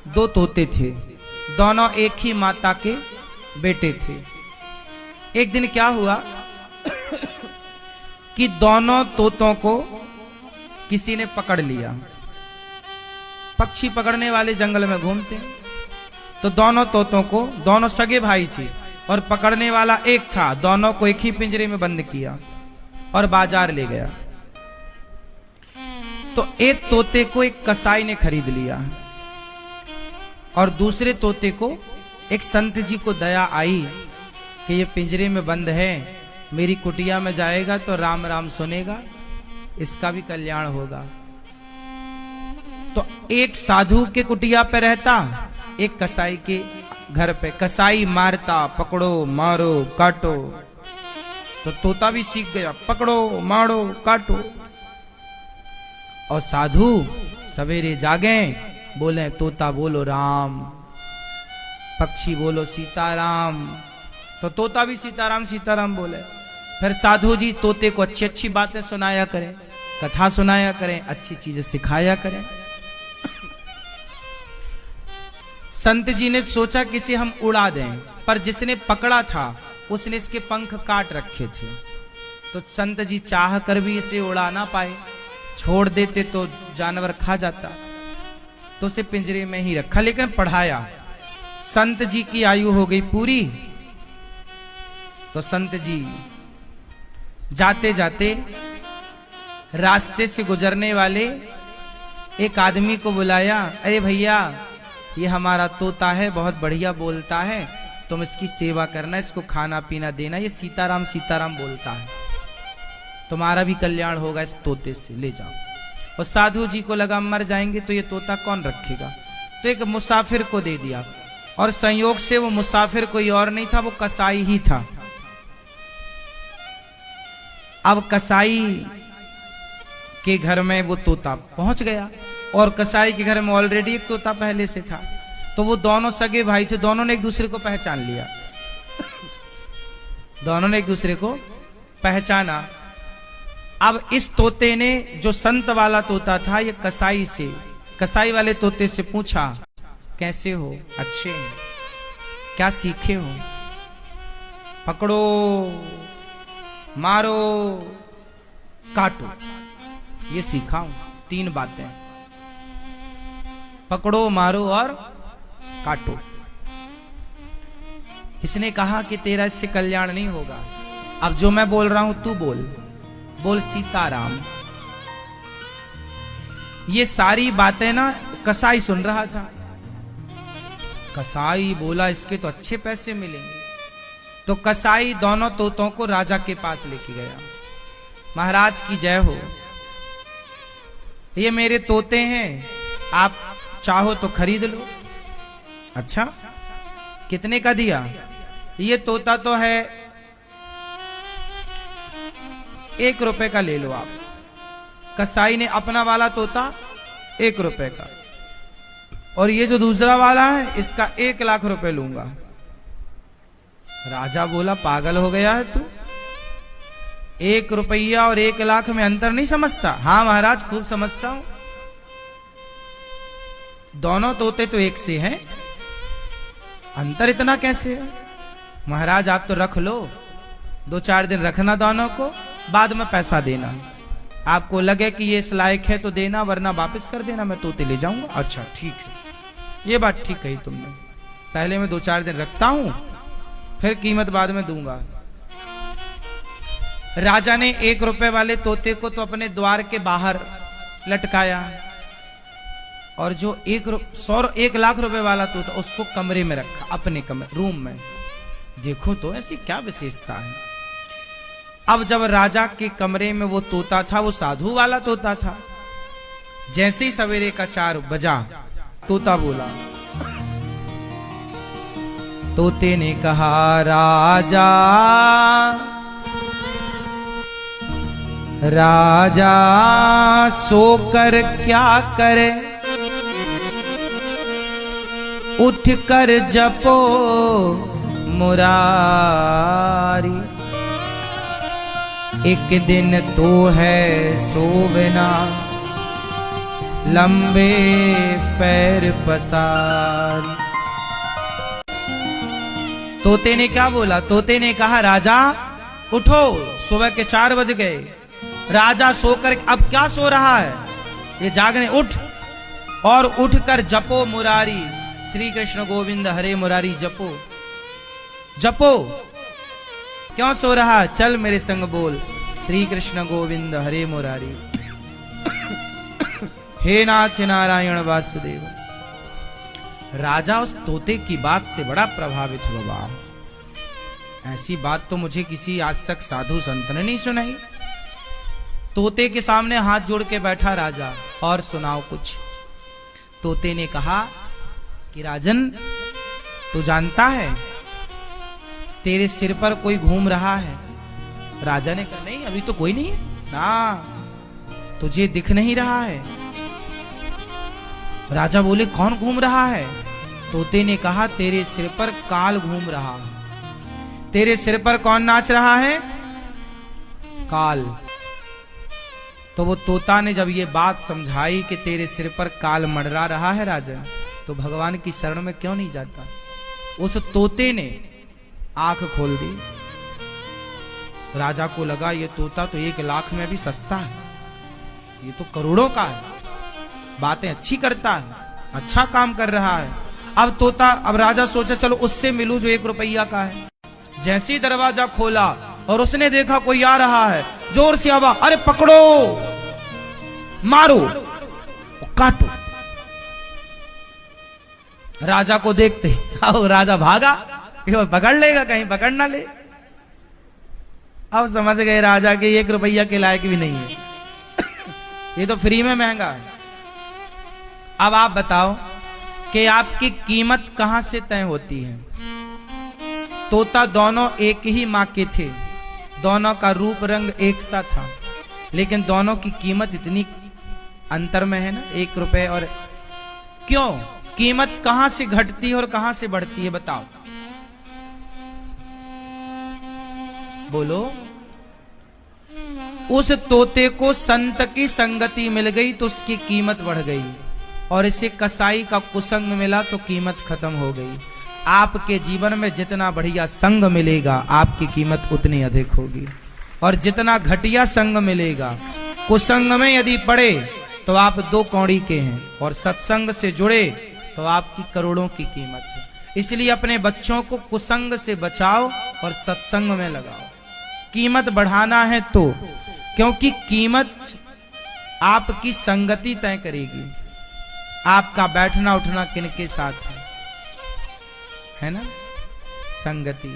दो तोते थे, दोनों एक ही माता के बेटे थे। एक दिन क्या हुआ कि दोनों तोतों को किसी ने पकड़ लिया। पक्षी पकड़ने वाले जंगल में घूमते हैं, तो दोनों तोतों को, दोनों सगे भाई थे और पकड़ने वाला एक था, दोनों को एक ही पिंजरे में बंद किया और बाजार ले गया। तो एक तोते को एक कसाई ने खरीद लिया और दूसरे तोते को एक संत जी को दया आई कि ये पिंजरे में बंद है, मेरी कुटिया में जाएगा तो राम राम सुनेगा, इसका भी कल्याण होगा। तो एक साधु के कुटिया पे रहता, एक कसाई के घर पे। कसाई मारता, पकड़ो मारो काटो, तो तोता भी सीख गया, पकड़ो मारो काटो। और साधु सवेरे जागे, बोले तोता बोलो राम, पक्षी बोलो सीताराम, तो तोता भी सीताराम सीताराम बोले। फिर साधु जी तोते को अच्छी अच्छी बातें सुनाया करें, कथा सुनाया करें, अच्छी चीजें सिखाया करें। संत जी ने सोचा कि इसे हम उड़ा दें, पर जिसने पकड़ा था उसने इसके पंख काट रखे थे, तो संत जी चाह कर भी इसे उड़ा ना पाए, छोड़ देते तो जानवर खा जाता, तो उसे पिंजरे में ही रखा, लेकिन पढ़ाया। संत जी की आयु हो गई पूरी, तो संत जी जाते जाते रास्ते से गुजरने वाले एक आदमी को बुलाया, अरे भैया ये हमारा तोता है, बहुत बढ़िया बोलता है, तुम इसकी सेवा करना, इसको खाना पीना देना, ये सीताराम सीताराम बोलता है, तुम्हारा भी कल्याण होगा इस तोते से, ले जाओ। और साधु जी को लगा मर जाएंगे तो ये तोता कौन रखेगा, तो एक मुसाफिर को दे दिया। और संयोग से वो मुसाफिर कोई और नहीं था, वो कसाई ही था। अब कसाई के घर में वो तोता पहुंच गया, और कसाई के घर में ऑलरेडी एक तोता पहले से था, तो वो दोनों सगे भाई थे, दोनों ने एक दूसरे को पहचान लिया। दोनों ने एक दूसरे को पहचाना। अब इस तोते ने, जो संत वाला तोता था, ये कसाई वाले तोते से पूछा, कैसे हो? अच्छे हैं। क्या सीखे हो? पकड़ो मारो काटो, ये सीखा हूं, 3 बातें, पकड़ो मारो और काटो। इसने कहा कि तेरा इससे कल्याण नहीं होगा, अब जो मैं बोल रहा हूं तू बोल सीताराम। ये सारी बातें ना कसाई सुन रहा था। कसाई बोला इसके तो अच्छे पैसे मिलेंगे, तो कसाई दोनों तोतों को राजा के पास लेके गया। महाराज की जय हो, ये मेरे तोते हैं, आप चाहो तो खरीद लो। अच्छा, कितने का दिया? ये तोता तो है 1 रुपए का, ले लो आप। कसाई ने अपना वाला तोता 1 रुपए का, और ये जो दूसरा वाला है इसका 1 लाख रुपए लूंगा। राजा बोला पागल हो गया है तू, 1 रुपया और 1 लाख में अंतर नहीं समझता? हाँ महाराज खूब समझता हूं, दोनों तोते तो एक से हैं, अंतर इतना कैसे है? महाराज आप तो रख लो, 2-4 दिन रखना दोनों को, बाद में पैसा देना। आपको लगे कि ये इस लायक है तो देना, वरना वापस कर देना, मैं तोते ले जाऊंगा। अच्छा ठीक है, ये बात ठीक कही तुमने, पहले मैं 2-4 दिन रखता हूं, फिर कीमत बाद में दूंगा। राजा ने 1 रुपए वाले तोते को तो अपने द्वार के बाहर लटकाया, और जो 1 लाख रुपए वाला तोता उसको कमरे में रखा, अपने कमरे रूम में। देखो तो ऐसी क्या विशेषता है। अब जब राजा के कमरे में वो तोता था, वो साधु वाला तोता था, जैसे ही सवेरे का 4 बजा, तोता बोला। तोते ने कहा, राजा राजा सोकर क्या करे, उठ कर जपो मुरारी, एक दिन तो है सोवना, लंबे पैर पसार। तोते ने क्या बोला? तोते ने कहा राजा उठो, सुबह के 4 बज गए। राजा सोकर अब क्या सो रहा है, ये जागने, उठ और उठकर जपो मुरारी, श्री कृष्ण गोविंद हरे मुरारी जपो जपो। क्यों सो रहा है? चल मेरे संग बोल, श्री कृष्ण गोविंद हरे मुरारी। हे नाथ नारायण वासुदेव। राजा उस तोते की बात से बड़ा प्रभावित हुआ। वाह, ऐसी बात तो मुझे किसी आज तक साधु संत ने नहीं सुनाई। तोते के सामने हाथ जोड़ के बैठा राजा, और सुनाओ कुछ। तोते ने कहा कि राजन, तू जानता है तेरे सिर पर कोई घूम रहा है? राजा ने कहा नहीं, अभी तो कोई नहीं है ना, तुझे दिख नहीं रहा है। राजा बोले कौन घूम रहा है? तोते ने कहा तेरे सिर पर काल घूम रहा है। तेरे सिर पर कौन नाच रहा है? काल। तो वो तोता ने जब ये बात समझाई कि तेरे सिर पर काल मंडरा रहा है राजन, तो भगवान की शरण में क्यों नहीं जाता? उस तोते ने आंख खोल दी। राजा को लगा ये तोता तो 1 लाख में भी सस्ता है, ये तो करोड़ों का है, बातें अच्छी करता है, अच्छा काम कर रहा है। अब राजा सोचा चलो उससे मिलूं जो 1 रुपया का है। जैसे ही दरवाजा खोला और उसने देखा कोई आ रहा है, जोर से आवाज, अरे पकड़ो, मारो, काटो। राजा को देखते अब राजा भागा, पकड़ लेगा, कहीं पकड़ ना ले। अब समझ गए राजा के 1 रुपया के लायक भी नहीं है, ये तो फ्री में महंगा है। अब आप बताओ कि आपकी कीमत कहां से तय होती है? तोता दोनों एक ही मां के थे, दोनों का रूप रंग एक सा था, लेकिन दोनों की कीमत इतनी अंतर में है ना, 1 रुपए। और क्यों? कीमत कहां से घटती है और कहां से बढ़ती है, बताओ बोलो। उस तोते को संत की संगति मिल गई तो उसकी कीमत बढ़ गई, और इसे कसाई का कुसंग मिला तो कीमत खत्म हो गई। आपके जीवन में जितना बढ़िया संग मिलेगा आपकी कीमत उतनी अधिक होगी, और जितना घटिया संग मिलेगा, कुसंग में यदि पड़े तो आप 2 कौड़ी के हैं, और सत्संग से जुड़े तो आपकी करोड़ों की कीमत है। इसलिए अपने बच्चों को कुसंग से बचाओ और सत्संग में लगाओ। कीमत बढ़ाना है तो, क्योंकि कीमत आपकी संगति तय करेगी, आपका बैठना उठना किनके साथ है ना, संगति।